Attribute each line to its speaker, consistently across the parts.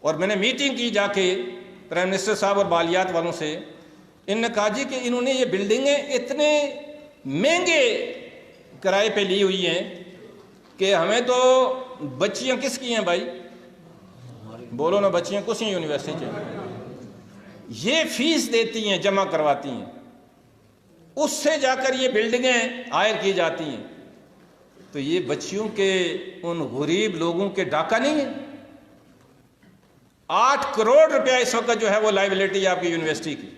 Speaker 1: اور میں نے میٹنگ کی جا کے پرائم منسٹر صاحب اور بالیات والوں سے، ان نے کہا جی کہ انہوں نے یہ بلڈنگیں اتنے مہنگے کرائے پہ لی ہوئی ہیں کہ ہمیں تو بچیاں کس کی ہیں بھائی، بولو نا، بچیاں کس ہیں یونیورسٹی کے، یہ فیس دیتی ہیں، جمع کرواتی ہیں، اس سے جا کر یہ بلڈنگیں ہائر کی جاتی ہیں، تو یہ بچیوں کے ان غریب لوگوں کے ڈاکہ نہیں ہے؟ 8 کروڑ روپیہ اس وقت جو ہے وہ لائبلٹی ہے آپ کی یونیورسٹی کی،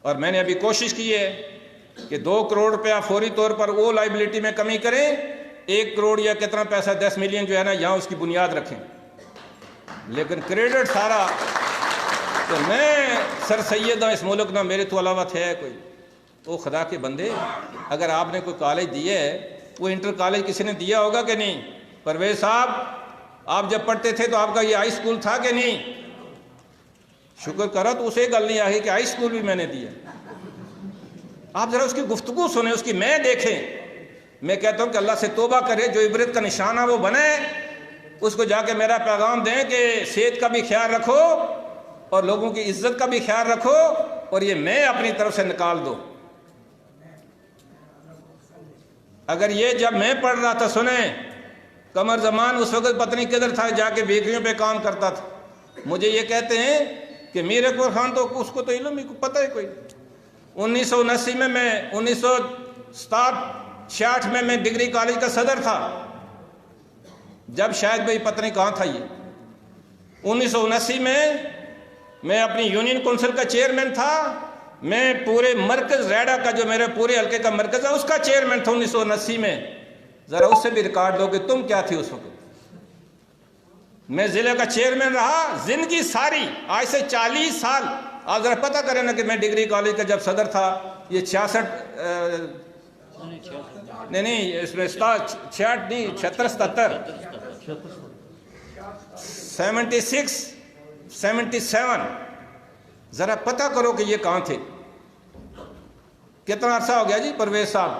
Speaker 1: اور میں نے ابھی کوشش کی ہے کہ 2 کروڑ روپیہ فوری طور پر وہ لائبلٹی میں کمی کریں، 1 کروڑ یا کتنا پیسہ 10 ملین جو ہے نا یہاں اس کی بنیاد رکھیں، لیکن کریڈٹ سارا تو میں سر سید ہوں اس ملک نہ میرے تو علاوہ ہے کوئی۔ تو خدا کے بندے، اگر آپ نے کوئی کالج دیا ہے، وہ انٹر کالج کسی نے دیا ہوگا کہ نہیں؟ پرویز صاحب، آپ جب پڑھتے تھے تو آپ کا یہ ہائی اسکول تھا کہ نہیں؟ شکر کرو تو اسے گل نہیں آئی کہ ہائی اسکول بھی میں نے دیا۔ آپ ذرا اس کی گفتگو سنیں، اس کی میں دیکھیں۔ میں کہتا ہوں کہ اللہ سے توبہ کرے، جو عبرت کا نشانہ وہ بنے، اس کو جا کے میرا پیغام دیں کہ صحت کا بھی خیال رکھو اور لوگوں کی عزت کا بھی خیال رکھو، اور یہ میں اپنی طرف سے نکال دو۔ اگر یہ جب میں پڑھ رہا تھا، سنیں، قمر زمان اس وقت پتہ نہیں کدھر تھا، جا کے بیکریوں پہ کام کرتا تھا، مجھے یہ کہتے ہیں کہ میر اکبر خان تو اس کو تو علم ہی پتہ ہے کوئی۔ 1979 میں 1967-66 میں ڈگری کالج کا صدر تھا، جب شاید بھائی پتہ نہیں کہاں تھا یہ۔ 1979 میں اپنی یونین کونسل کا چیئرمین تھا، میں پورے مرکز ریڈا کا جو میرے پورے حلقے کا مرکز ہے اس کا چیئرمین تھا 1979 میں۔ ذرا اس سے بھی ریکارڈ دو کہ تم کیا تھی اس وقت۔ میں ضلع کا چیئرمین رہا زندگی ساری، آج سے 40 سال۔ آپ ذرا پتہ کریں نا کہ میں ڈگری کالج کا جب صدر تھا، یہ 66 نہیں اس میں 66 نہیں 76 77 77 ذرا پتہ کرو کہ یہ کہاں تھے۔ کتنا عرصہ ہو گیا جی پرویز صاحب؟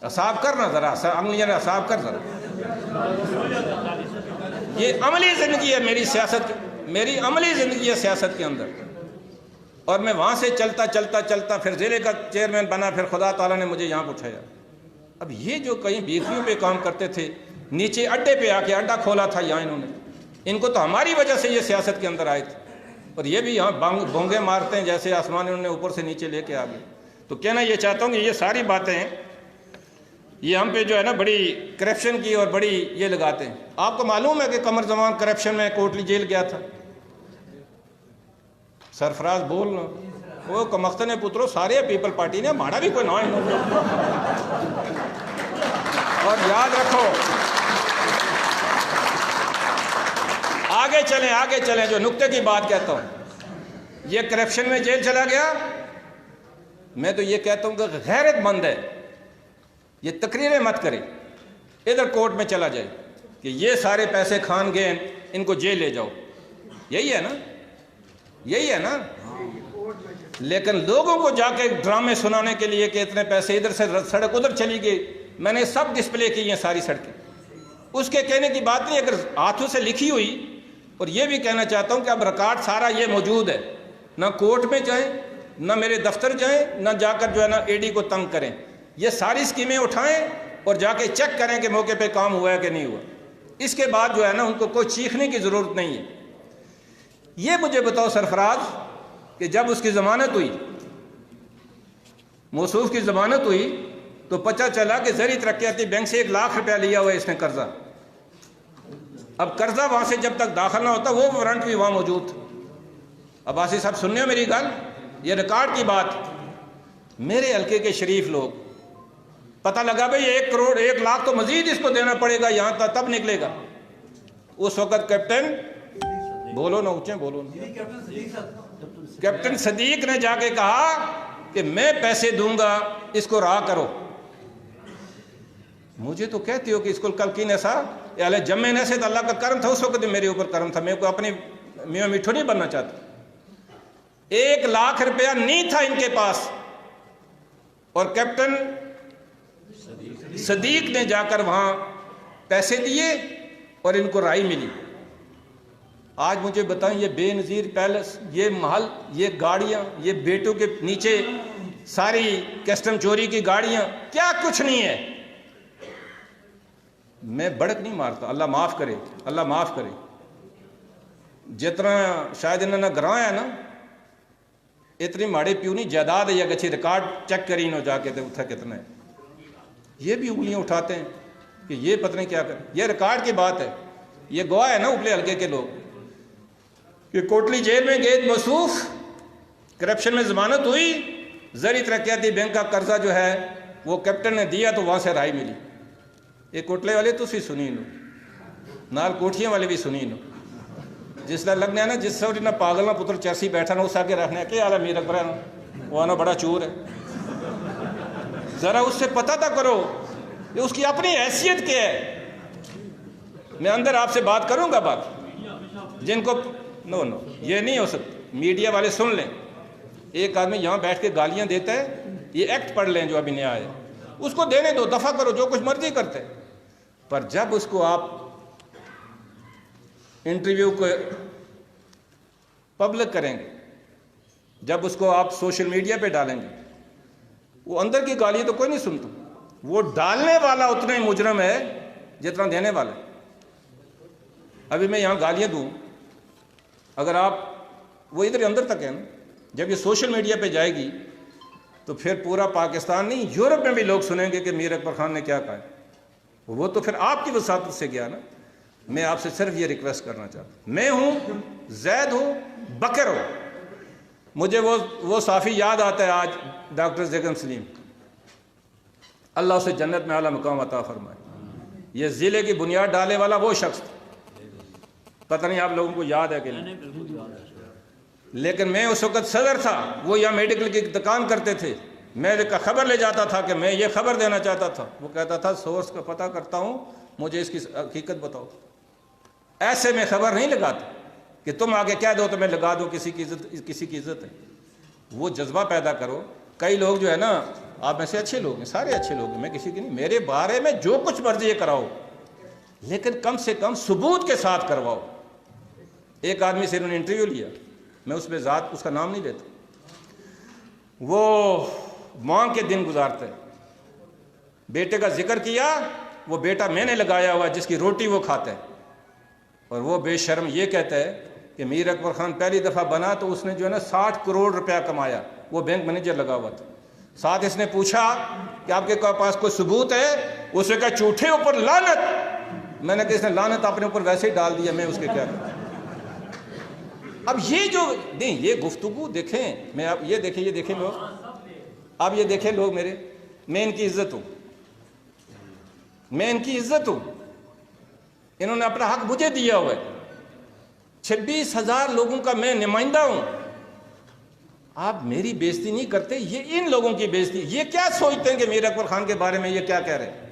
Speaker 1: حساب کرنا ذرا، عملیاں حساب کر ذرا۔ یہ عملی زندگی ہے میری سیاست، میری عملی زندگی ہے سیاست کے اندر، اور میں وہاں سے چلتا چلتا چلتا پھر ضلع کا چیئرمین بنا، پھر خدا تعالیٰ نے مجھے یہاں پہنچایا۔ اب یہ جو کہیں بیکریوں پہ کام کرتے تھے، نیچے اڈے پہ آ کے اڈا کھولا تھا یہاں انہوں نے، ان کو تو ہماری وجہ سے یہ سیاست کے اندر آئے تھے، اور یہ بھی یہاں بونگے مارتے ہیں جیسے آسمان انہوں نے اوپر سے نیچے لے کے آ گئے۔ تو کہنا یہ چاہتا ہوں کہ یہ ساری باتیں یہ ہم پہ جو ہے نا بڑی کرپشن کی اور بڑی یہ لگاتے ہیں۔ آپ کو معلوم ہے کہ قمر زمان کرپشن میں کوٹلی جیل گیا تھا؟ سرفراز بولنا وہ کمختن پترو سارے پیپل پارٹی نے ماڑا بھی کوئی نہ ہے۔ اور یاد رکھو، آگے چلیں جو نقطے کی بات کہتا ہوں، یہ کرپشن میں جیل چلا گیا، میں تو یہ کہتا ہوں کہ غیرت مند ہے، یہ تقریریں مت کرے، ادھر کورٹ میں چلا جائے کہ یہ سارے پیسے کھان گئے ان کو جیل لے جاؤ، یہی ہے نا۔ لیکن لوگوں کو جا کے ڈرامے سنانے کے لیے کہ اتنے پیسے ادھر سے سڑک ادھر چلی گئی، میں نے سب ڈسپلے کی ہیں ساری سڑکیں، اس کے کہنے کی بات نہیں، اگر ہاتھوں سے لکھی ہوئی۔ اور یہ بھی کہنا چاہتا ہوں کہ اب ریکارڈ سارا یہ موجود ہے، نہ کورٹ میں جائیں، نہ میرے دفتر جائیں، نہ جا کر جو ہے نا AD کو تنگ کریں، یہ ساری اسکیمیں اٹھائیں اور جا کے چیک کریں کہ موقع پہ کام ہوا ہے کہ نہیں ہوا۔ اس کے بعد جو ہے نا ان کو کوئی چیخنے کی ضرورت نہیں ہے۔ یہ مجھے بتاؤ سرفراز کہ جب اس کی ضمانت ہوئی، موصوف کی ضمانت ہوئی، تو پتہ چلا کہ زرعی ترقیاتی بینک سے 1 لاکھ روپیہ لیا ہوا ہے اس نے قرضہ۔ اب قرضہ وہاں سے جب تک داخل نہ ہوتا، وہ وارنٹ بھی وہاں موجود تھا۔ اب آصف صاحب سننے ہو میری گل، یہ ریکارڈ کی بات، میرے حلقے کے شریف لوگ، پتہ لگا بھئی 1 کروڑ 1 لاکھ تو مزید اس کو دینا پڑے گا، یہاں تب نکلے گا۔ اس وقت کیپٹن بولو نا، اونچے بولو نا، کیپٹن صدیق نے جا کے کہا کہ میں پیسے دوں گا، اس کو رہا کرو۔ مجھے تو کہتے ہو کہ اس کو کل کی نسا یا جمع نسے تو اللہ کا کرم تھا، اس وقت میرے اوپر کرم تھا، میں کو اپنی میاں میٹھو نہیں بننا چاہتا۔ 1 لاکھ روپیہ نہیں تھا ان کے پاس، اور کیپٹن صدیق نے جا کر وہاں پیسے دیے اور ان کو رائے ملی۔ آج مجھے بتائیں یہ بے نظیر پیلس، یہ محل، یہ گاڑیاں، یہ بیٹوں کے نیچے ساری کسٹم چوری کی گاڑیاں، کیا کچھ نہیں ہے. میں بڑک نہیں مارتا، اللہ معاف کرے، اللہ معاف کرے. جتنا شاید انہوں نے گرایا ہے نا، اتنی ماڑے پیو نہیں جائیداد ہے یا کچھ ریکارڈ چیک کری نو جا کے تو اتنا کتنا ہے. یہ بھی انگلیاں اٹھاتے ہیں کہ یہ پتہ نہیں کیا کر. یہ ریکارڈ کی بات ہے. یہ گواہ ہے نا اوپلے حلقے کے لوگ کہ کوٹلی جیل میں گئے موصوف، کرپشن میں ضمانت ہوئی، زرعی ترقیاتی بینک کا قرضہ جو ہے وہ کیپٹن نے دیا تو وہاں سے رہائی ملی. یہ کوٹلے والے تو سنی نو، نال کوٹھیاں والے بھی سنی نو. جس طرح لگنا ہے نا، جس سے نہ پاگل نہ پتر چرسی بیٹھا نہ اس آگے رکھنا ہے کہ آلہ میر اکبر ہے وہ آنا بڑا چور ہے. ذرا اس سے پتہ تھا کرو کہ اس کی اپنی حیثیت کیا ہے. میں اندر آپ سے بات کروں گا، بات جن کو نو یہ نہیں ہو سکتا. میڈیا والے سن لیں، ایک آدمی یہاں بیٹھ کے گالیاں دیتا ہے، یہ ایکٹ پڑھ لیں جو ابھی نیا ہے، اس کو دینے دو، دفع کرو، جو کچھ مرضی کرتے. پر جب اس کو آپ انٹرویو کو پبلک کریں گے، جب اس کو آپ سوشل میڈیا پہ ڈالیں گے، وہ اندر کی گالیاں تو کوئی نہیں سنتا. وہ ڈالنے والا اتنا ہی مجرم ہے جتنا دینے والا. ابھی میں یہاں گالیاں دوں، اگر آپ وہ ادھر اندر تک ہے نا، جب یہ سوشل میڈیا پہ جائے گی تو پھر پورا پاکستان نہیں، یورپ میں بھی لوگ سنیں گے کہ میر اکبر خان نے کیا کہا ہے. وہ تو پھر آپ کی وساطت سے گیا نا. میں آپ سے صرف یہ ریکویسٹ کرنا چاہتا ہوں، میں ہوں، زید ہوں، بکر ہوں. مجھے وہ صافی یاد آتا ہے آج، ڈاکٹر زیگن سلیم، اللہ اسے جنت میں اعلیٰ مقام عطا فرمائے. یہ ضلع کی بنیاد ڈالنے والا وہ شخص تھا. پتہ نہیں آپ لوگوں کو یاد ہے کہ نہیں، لیکن میں اس وقت صدر تھا. وہ یہاں میڈیکل کی دکان کرتے تھے. میں خبر لے جاتا تھا کہ میں یہ خبر دینا چاہتا تھا. وہ کہتا تھا سورس کا پتہ کرتا ہوں، مجھے اس کی حقیقت بتاؤ. ایسے میں خبر نہیں لگاتا کہ تم آگے کہہ دو تو میں لگا دوں، کسی کی عزت ہے. وہ جذبہ پیدا کرو. کئی لوگ جو ہے نا، آپ میں سے اچھے لوگ ہیں، سارے اچھے لوگ ہیں، میں کسی کی نہیں، میرے بارے میں جو کچھ مرضی کراؤ، لیکن کم سے کم ثبوت کے ساتھ کرواؤ. ایک آدمی سے انہوں نے انٹرویو لیا، میں اس پہ ذات اس کا نام نہیں لیتا. وہ مانگ کے دن گزارتے، بیٹے کا ذکر کیا، وہ بیٹا میں نے لگایا ہوا جس کی روٹی وہ کھاتے ہیں. اور وہ بے شرم یہ کہتا ہے کہ میر اکبر خان پہلی دفعہ بنا تو اس نے جو ہے نا 60 کروڑ روپیہ کمایا. وہ بینک مینیجر لگا ہوا تھا. ساتھ اس نے پوچھا کہ آپ کے پاس کوئی ثبوت ہے؟ اس نے کہا جھوٹے اوپر لعنت. میں نے کہا اس نے لعنت اپنے اوپر ویسے ہی ڈال دیا، میں اس کے کیا کروں. اب یہ جو نہیں، یہ گفتگو دیکھیں، میں اب یہ دیکھیں لوگ، اب یہ دیکھیں لوگ میرے، میں ان کی عزت ہوں، میں ان کی عزت ہوں. انہوں نے اپنا حق مجھے دیا ہوا ہے. 26,000 لوگوں کا میں نمائندہ ہوں. آپ میری بےزتی نہیں کرتے، یہ ان لوگوں کی بےزتی. یہ کیا سوچتے ہیں کہ میر اکبر خان کے بارے میں یہ کیا کہہ رہے ہیں؟